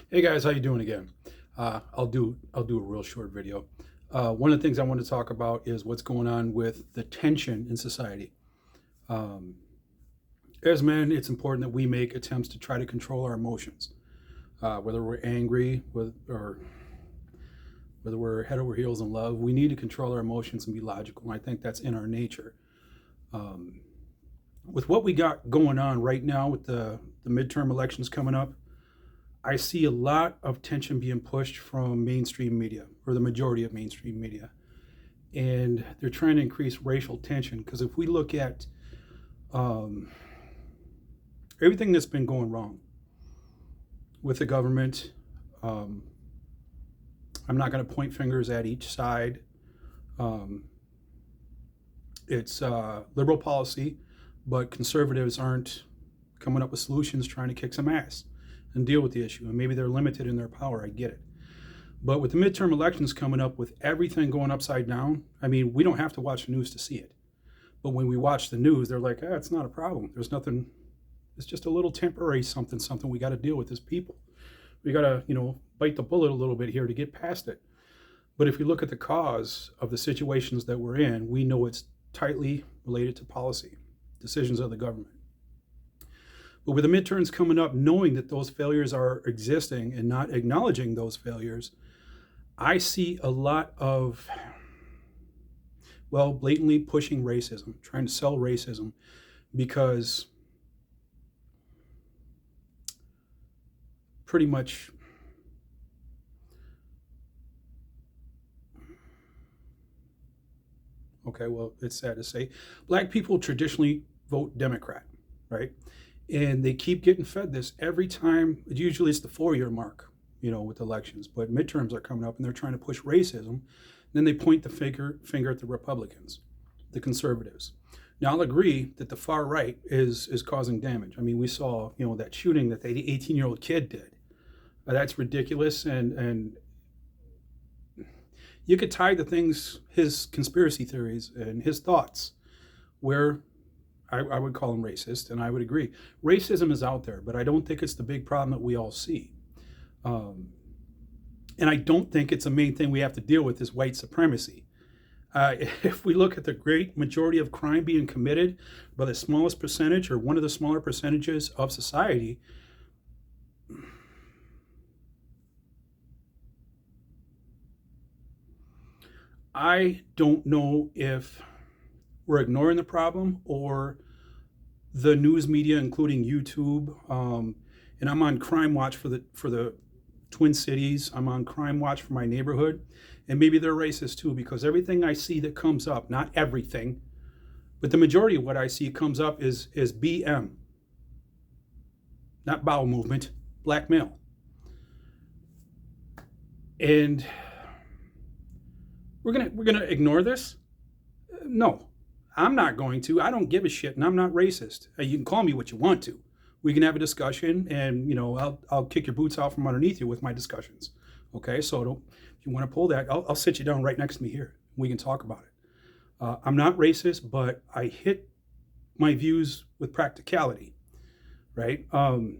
Hey guys, how you doing again? I'll do a real short video. One of the things I want to talk about is what's going on with the tension in society. Um, as men, it's important that we make attempts to try to control our emotions, whether we're angry or whether we're head over heels in love. We need to control our emotions and be logical, and I think that's in our nature. Um, with what we got going on right now with the midterm elections coming up, I see a lot of tension being pushed from mainstream media, or the majority of mainstream media. And they're trying to increase racial tension because if we look at um, everything that's been going wrong with the government, um, I'm not going to point fingers at each side. Um, it's liberal policy, but conservatives aren't coming up with solutions trying to kick some ass and deal with the issue. And maybe they're limited in their power. I get it. But with the midterm elections coming up, with everything going upside down, I mean, we don't have to watch the news to see it. But when we watch the news, they're like, it's not a problem. There's nothing. It's just a little temporary something we got to deal with as people. We got to, bite the bullet a little bit here to get past it. But if we look at the cause of the situations that we're in, we know it's tightly related to policy, decisions of the government. But with the midterms coming up, knowing that those failures are existing and not acknowledging those failures, I see a lot of, blatantly pushing racism, trying to sell racism, because pretty much, okay, well, it's sad to say, black people traditionally vote Democrat, right? And they keep getting fed this every time. Usually it's the 4-year mark, with elections, but midterms are coming up and they're trying to push racism. Then they point the finger at the Republicans, the conservatives. Now, I'll agree that the far right is causing damage. I mean, we saw, that shooting that the 18-year-old kid did. That's ridiculous. And you could tie the things, his conspiracy theories and his thoughts, where I would call him racist, and I would agree. Racism is out there, but I don't think it's the big problem that we all see. Um, and I don't think it's the main thing we have to deal with is white supremacy. If we look at the great majority of crime being committed by the smallest percentage or one of the smaller percentages of society, I don't know if we're ignoring the problem or the news media, including YouTube. And I'm on Crime Watch for the Twin Cities. I'm on Crime Watch for my neighborhood, and maybe they're racist too, because everything I see that comes up, not everything, but the majority of what I see comes up is BM, not bowel movement, black male. And we're gonna ignore this? No, I'm not going to. I don't give a shit, and I'm not racist. You can call me what you want to. We can have a discussion, and I'll kick your boots out from underneath you with my discussions. Okay, so if you want to pull that, I'll sit you down right next to me here. We can talk about it. I'm not racist, but I hit my views with practicality, right? And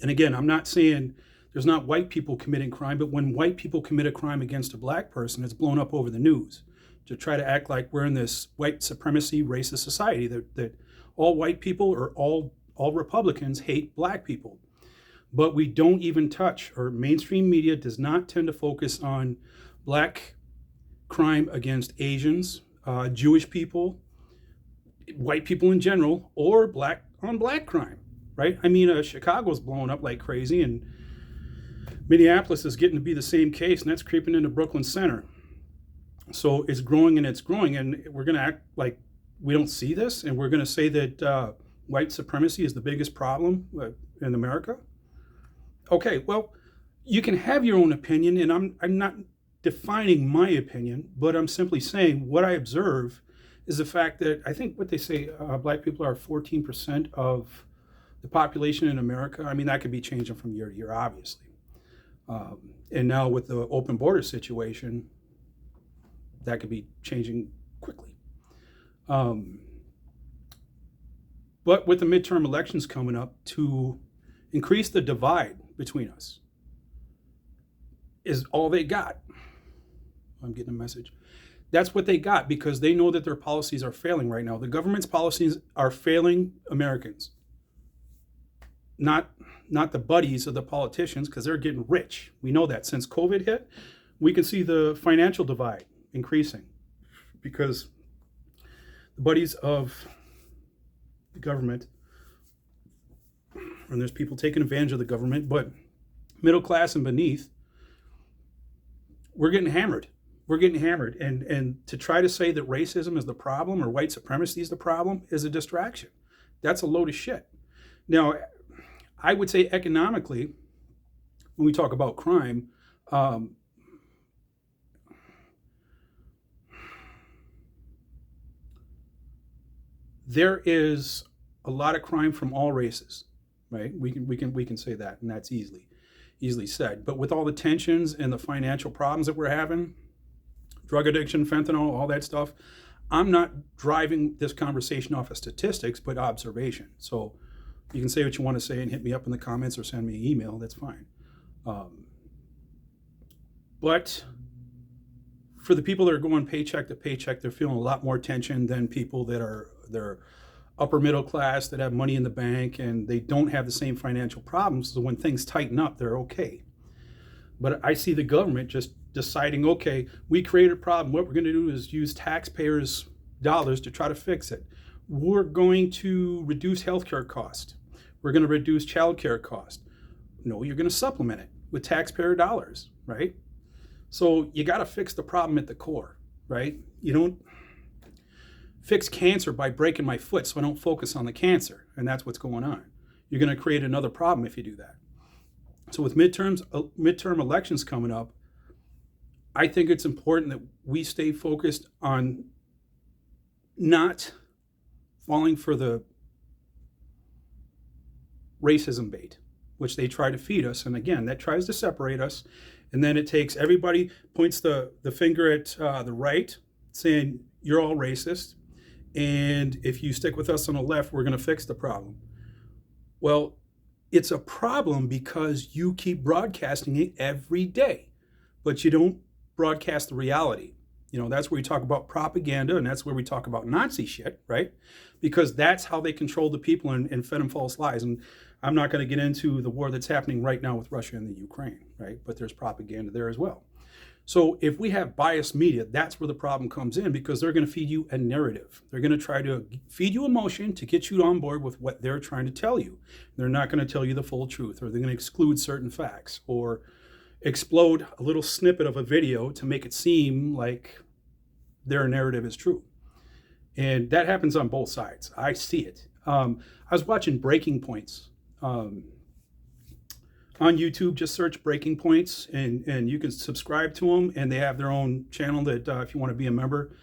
again, I'm not saying there's not white people committing crime, but when white people commit a crime against a black person, it's blown up over the news to try to act like we're in this white supremacy racist society that all white people or all Republicans hate black people. But we don't even touch, or mainstream media does not tend to focus on black crime against Asians, Jewish people, white people in general, or black on black crime, right? I mean, Chicago's blowing up like crazy, and Minneapolis is getting to be the same case, and that's creeping into Brooklyn Center. So it's growing and it's growing, and we're going to act like we don't see this, and we're going to say that white supremacy is the biggest problem in America. Okay, well, you can have your own opinion, and I'm not defining my opinion, but I'm simply saying what I observe is the fact that I think what they say, black people are 14% of the population in America. I mean, that could be changing from year to year, obviously. And now with the open border situation, that could be changing quickly. But with the midterm elections coming up, to increase the divide between us, is all they got. I'm getting a message. That's what they got because they know that their policies are failing right now. The government's policies are failing Americans, not the buddies of the politicians, because they're getting rich. We know that since COVID hit, we can see the financial divide increasing because the buddies of the government, and there's people taking advantage of the government, but middle class and beneath, we're getting hammered. We're getting hammered. And to try to say that racism is the problem or white supremacy is the problem is a distraction. That's a load of shit. Now, I would say economically, when we talk about crime, there is a lot of crime from all races, right? We can say that, and that's easily said. But with all the tensions and the financial problems that we're having, drug addiction, fentanyl, all that stuff, I'm not driving this conversation off of statistics, but observation. So you can say what you want to say and hit me up in the comments or send me an email. That's fine. But for the people that are going paycheck to paycheck, they're feeling a lot more tension than people that they're upper middle class that have money in the bank and they don't have the same financial problems. So when things tighten up, they're okay. But I see the government just deciding, okay, we created a problem. What we're going to do is use taxpayers' dollars to try to fix it. We're going to reduce healthcare costs. We're going to reduce childcare costs. No, you're going to supplement it with taxpayer dollars, right? So you got to fix the problem at the core, right? You don't fix cancer by breaking my foot so I don't focus on the cancer, and that's what's going on. You're going to create another problem if you do that. So with midterm elections coming up, I think it's important that we stay focused on not falling for the racism bait, which they try to feed us. And again, that tries to separate us. And then it takes everybody, points the finger at the right, saying, you're all racist. And if you stick with us on the left, we're going to fix the problem. Well, it's a problem because you keep broadcasting it every day, but you don't broadcast the reality. You know, that's where we talk about propaganda, and that's where we talk about Nazi shit, right? Because that's how they control the people and fed them false lies. And I'm not going to get into the war that's happening right now with Russia and the Ukraine, right? But there's propaganda there as well. So if we have biased media, that's where the problem comes in, because they're going to feed you a narrative. They're going to try to feed you emotion to get you on board with what they're trying to tell you. They're not going to tell you the full truth, or they're going to exclude certain facts, or explode a little snippet of a video to make it seem like their narrative is true. And that happens on both sides. I see it. I was watching Breaking Points on YouTube. Just search Breaking Points, and you can subscribe to them, and they have their own channel that if you want to be a member,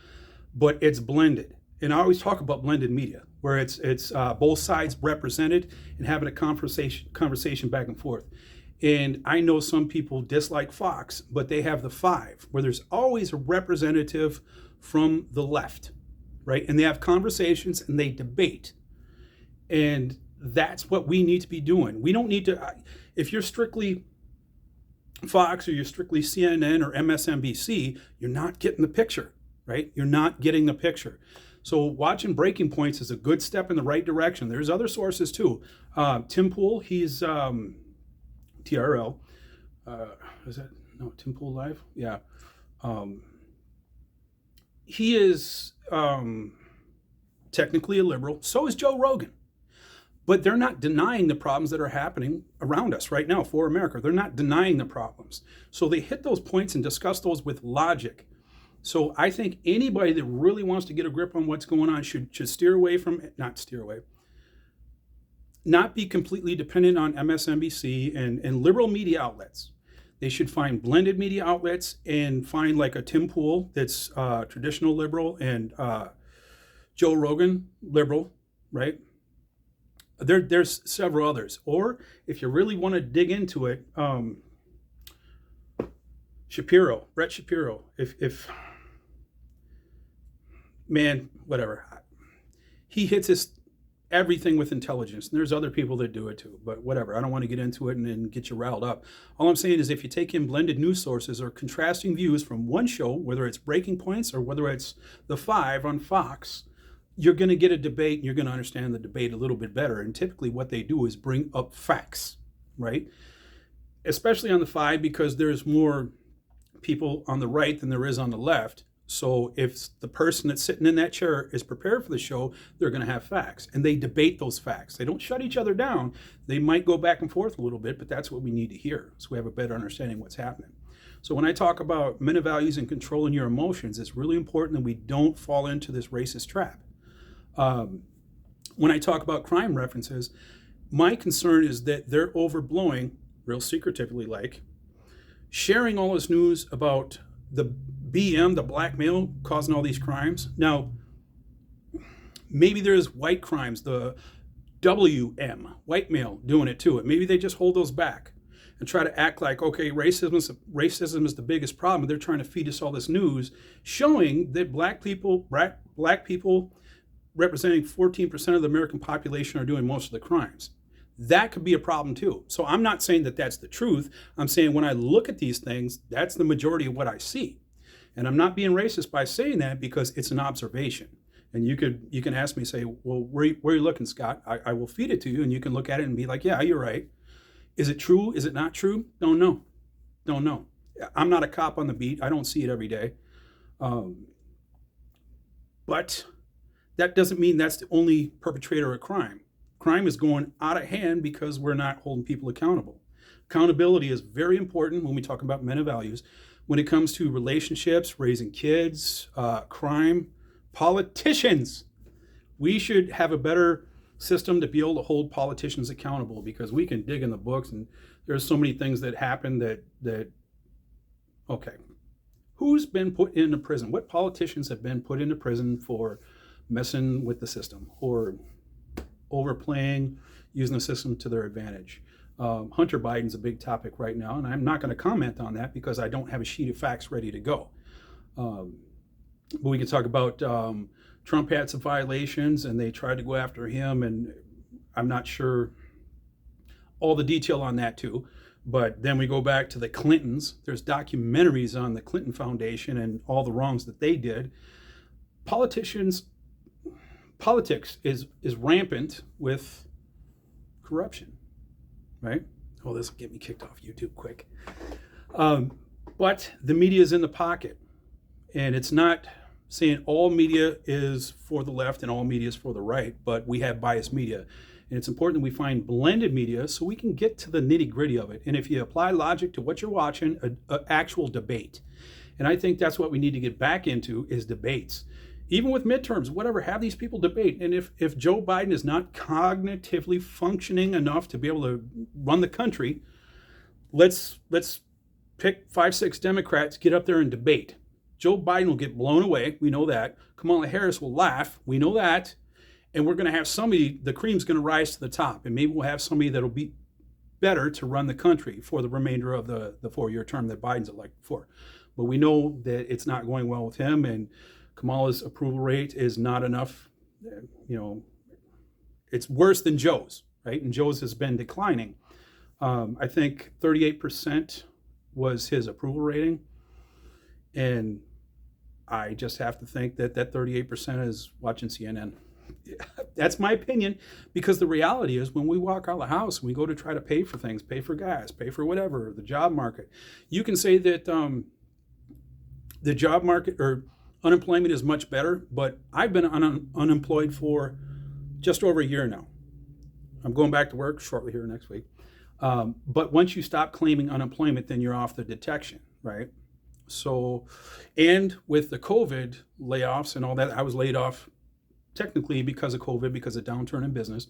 but it's blended. And I always talk about blended media, where it's both sides represented and having a conversation back and forth. And I know some people dislike Fox, but they have the 5, where there's always a representative from the left, right? And they have conversations and they debate. And that's what we need to be doing. We don't need to, if you're strictly Fox or you're strictly CNN or MSNBC, you're not getting the picture, right? You're not getting the picture. So watching Breaking Points is a good step in the right direction. There's other sources too. Tim Pool, he's TRL. Is that, no, Tim Pool Live? Yeah. He is technically a liberal. So is Joe Rogan. But they're not denying the problems that are happening around us right now for America. They're not denying the problems. So they hit those points and discuss those with logic. So I think anybody that really wants to get a grip on what's going on should steer away from, not be completely dependent on MSNBC and liberal media outlets. They should find blended media outlets and find like a Tim Pool that's traditional liberal and Joe Rogan liberal, right? There's several others. Or if you really want to dig into it, Shapiro, Brett Shapiro, if man, whatever. He hits his everything with intelligence. And there's other people that do it too, but whatever. I don't want to get into it and get you riled up. All I'm saying is if you take in blended news sources or contrasting views from one show, whether it's Breaking Points or whether it's The Five on Fox, you're going to get a debate and you're going to understand the debate a little bit better. And typically what they do is bring up facts, right? Especially on The Five, because there's more people on the right than there is on the left. So if the person that's sitting in that chair is prepared for the show, they're going to have facts. And they debate those facts. They don't shut each other down. They might go back and forth a little bit, but that's what we need to hear so we have a better understanding of what's happening. So when I talk about meta values and controlling your emotions, it's really important that we don't fall into this racist trap. When I talk about crime references, my concern is that they're overblowing, real secretively like, sharing all this news about the BM, the black male, causing all these crimes. Now, maybe there's white crimes, the WM, white male, doing it too. And maybe they just hold those back and try to act like, okay, racism is the biggest problem. They're trying to feed us all this news, showing that black people representing 14% of the American population are doing most of the crimes. That could be a problem too. So I'm not saying that that's the truth. I'm saying when I look at these things, that's the majority of what I see. And I'm not being racist by saying that because it's an observation. And you can ask me, say, well, where are you looking, Scott? I will feed it to you and you can look at it and be like, yeah, you're right. Is it true? Is it not true? Don't know. I'm not a cop on the beat. I don't see it every day. But that doesn't mean that's the only perpetrator of crime. Crime is going out of hand because we're not holding people accountable. Accountability is very important when we talk about meta values. When it comes to relationships, raising kids, crime, politicians, we should have a better system to be able to hold politicians accountable because we can dig in the books and there's so many things that happen that okay, who's been put into prison? What politicians have been put into prison for messing with the system or overplaying, using the system to their advantage? Hunter Biden's a big topic right now, and I'm not going to comment on that because I don't have a sheet of facts ready to go. But we can talk about Trump had some violations, and they tried to go after him, and I'm not sure all the detail on that too. But then we go back to the Clintons. There's documentaries on the Clinton Foundation and all the wrongs that they did. Politics is rampant with corruption. Right? Oh, this will get me kicked off YouTube quick. But the media is in the pocket. And it's not saying all media is for the left and all media is for the right, but we have biased media. And it's important that we find blended media so we can get to the nitty gritty of it. And if you apply logic to what you're watching, an actual debate. And I think that's what we need to get back into is debates. Even with midterms, whatever, have these people debate. And if Joe Biden is not cognitively functioning enough to be able to run the country, let's pick 5-6 Democrats, get up there and debate. Joe Biden will get blown away. We know that. Kamala Harris will laugh. We know that. And we're going to have somebody, the cream's going to rise to the top. And maybe we'll have somebody that'll be better to run the country for the remainder of the 4-year term that Biden's elected for. But we know that it's not going well with him. And Kamala's approval rate is not enough. It's worse than Joe's, right? And Joe's has been declining. I think 38% was his approval rating. And I just have to think that 38% is watching CNN. That's my opinion, because the reality is when we walk out of the house and we go to try to pay for things, pay for gas, pay for whatever, the job market, you can say that the job market or unemployment is much better, but I've been unemployed for just over a year now. I'm going back to work shortly here next week. But once you stop claiming unemployment, then you're off the detection, right? So, and with the COVID layoffs and all that, I was laid off technically because of COVID, because of downturn in business.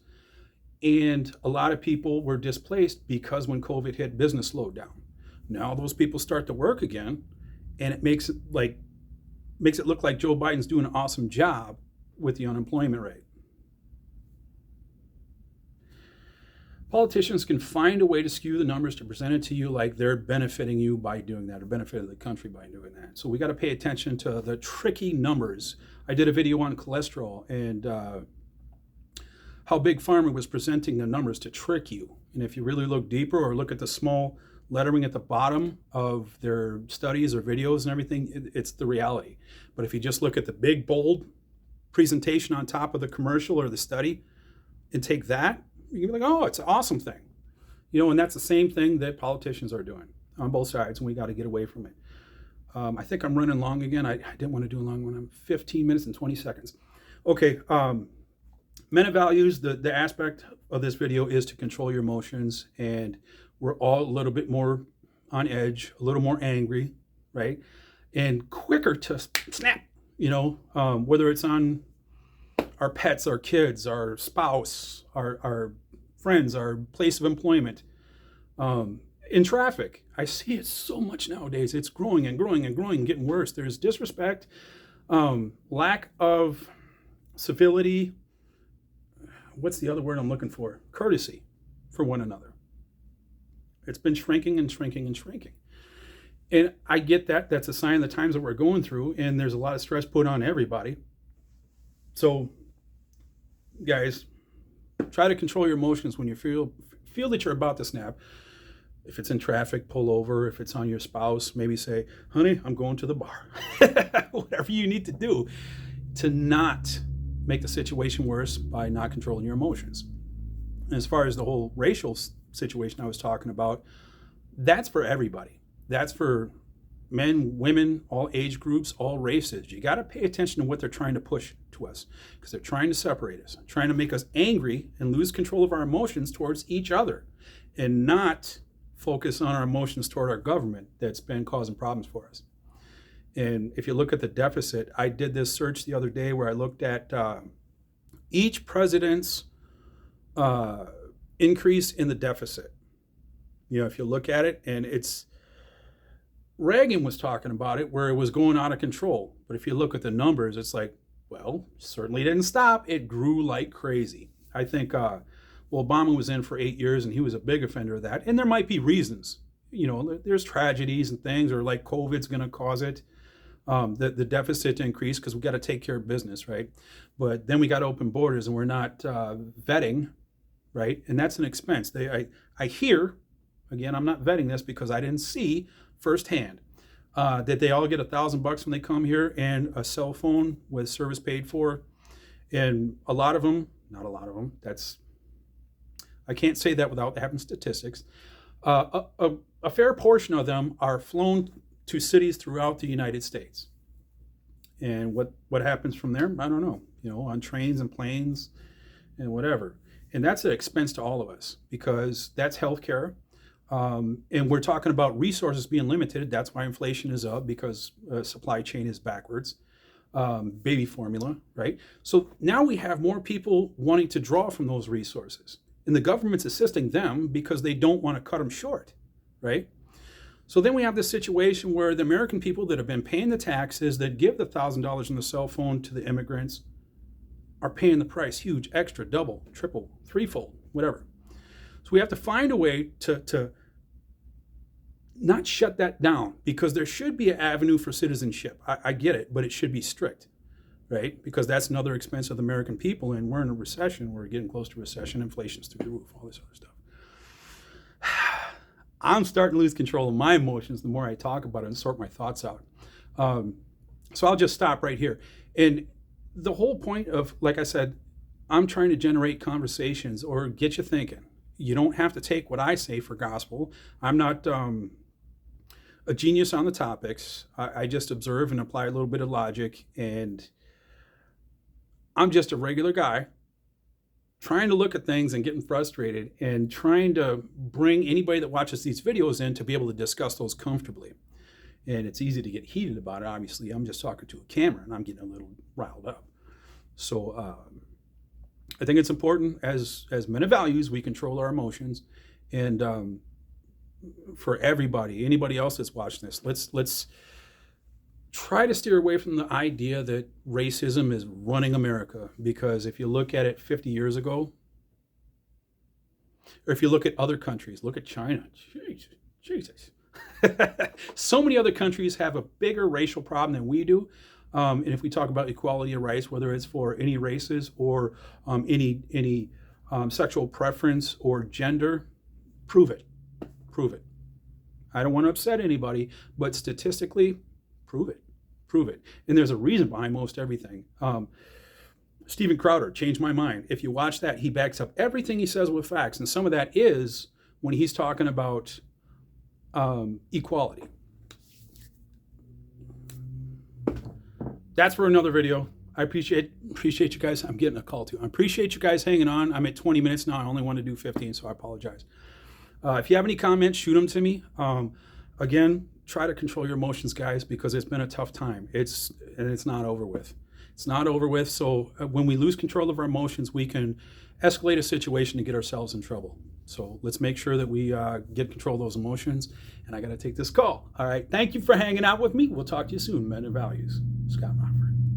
And a lot of people were displaced because when COVID hit, business slowed down. Now those people start to work again, and it makes it look like Joe Biden's doing an awesome job with the unemployment rate. Politicians can find a way to skew the numbers to present it to you like they're benefiting you by doing that or benefiting the country by doing that. So we got to pay attention to the tricky numbers. I did a video on cholesterol and how Big Pharma was presenting the numbers to trick you. And if you really look deeper or look at the small lettering at the bottom of their studies or videos and everything, it's the reality. But if you just look at the big, bold presentation on top of the commercial or the study and take that, you can be like, oh, it's an awesome thing. And that's the same thing that politicians are doing on both sides, and we got to get away from it. I think I'm running long again. I didn't want to do a long one. I'm 15 minutes and 20 seconds. Okay, men of values, the aspect of this video is to control your emotions, and we're all a little bit more on edge, a little more angry, right? And quicker to snap, whether it's on our pets, our kids, our spouse, our friends, our place of employment. In traffic, I see it so much nowadays. It's growing and growing and growing, getting worse. There's disrespect, lack of civility. What's the other word I'm looking for? Courtesy for one another. It's been shrinking and shrinking and shrinking. And I get that. That's a sign of the times that we're going through, and there's a lot of stress put on everybody. So, guys, try to control your emotions when you feel that you're about to snap. If it's in traffic, pull over. If it's on your spouse, maybe say, honey, I'm going to the bar. Whatever you need to do to not make the situation worse by not controlling your emotions. And as far as the whole racial situation I was talking about, that's for everybody. That's for men, women, all age groups, all races. You got to pay attention to what they're trying to push to us, because they're trying to separate us, trying to make us angry and lose control of our emotions towards each other, and not focus on our emotions toward our government that's been causing problems for us. And if you look at the deficit, I did this search the other day where I looked at each president's increase in the deficit. If you look at it, and Reagan was talking about it where it was going out of control. But if you look at the numbers, it's like, well, certainly didn't stop. It grew like crazy. I think Obama was in for 8 years, and he was a big offender of that. And there might be reasons. There's tragedies and things, or like COVID's going to cause it, the deficit to increase, because we got to take care of business, right? But then we got to open borders, and we're not vetting, right? And that's an expense. I hear, again, I'm not vetting this because I didn't see firsthand, that they all get $1,000 when they come here, and a cell phone with service paid for. And a lot of them, not a lot of them, I can't say that without having statistics. A fair portion of them are flown to cities throughout the United States. And what happens from there, I don't know, on trains and planes and whatever. And that's an expense to all of us, because that's healthcare. And we're talking about resources being limited. That's why inflation is up, because supply chain is backwards. Baby formula, right? So now we have more people wanting to draw from those resources. And the government's assisting them because they don't want to cut them short, right? So then we have this situation where the American people that have been paying the taxes, that give the $1,000 on the cell phone to the immigrants, are paying the price, huge, extra, double, triple, threefold, whatever. So we have to find a way to not shut that down, because there should be an avenue for citizenship. I get it, but it should be strict, right? Because that's another expense of the American people, and we're in a recession. We're getting close to recession. Inflation's through the roof, all this other stuff. I'm starting to lose control of my emotions the more I talk about it and sort my thoughts out. So I'll just stop right here. And the whole point of, like I said, I'm trying to generate conversations or get you thinking. You don't have to take what I say for gospel. I'm not a genius on the topics. I just observe and apply a little bit of logic, and I'm just a regular guy trying to look at things and getting frustrated, and trying to bring anybody that watches these videos in to be able to discuss those comfortably. And it's easy to get heated about it. Obviously, I'm just talking to a camera, and I'm getting a little riled up. So I think it's important, as men of values, we control our emotions. And for everybody, anybody else that's watching this, let's try to steer away from the idea that racism is running America. Because if you look at it 50 years ago, or if you look at other countries, look at China, Jesus. So many other countries have a bigger racial problem than we do. And if we talk about equality of rights, whether it's for any races or any sexual preference or gender, prove it. Prove it. I don't want to upset anybody, but statistically, prove it. Prove it. And there's a reason behind most everything. Steven Crowder, Changed My Mind. If you watch that, he backs up everything he says with facts. And some of that is when he's talking about equality. That's for another video. I appreciate you guys. I'm getting a call too. I appreciate you guys hanging on. I'm at 20 minutes now. I only want to do 15, so I apologize. If you have any comments, shoot them to me. Again, try to control your emotions, guys, because it's been a tough time. It's not over with. It's not over with. So when we lose control of our emotions, we can escalate a situation to get ourselves in trouble. So let's make sure that we get control of those emotions. And I got to take this call. All right. Thank you for hanging out with me. We'll talk to you soon. Men and Values. Scott Rockford.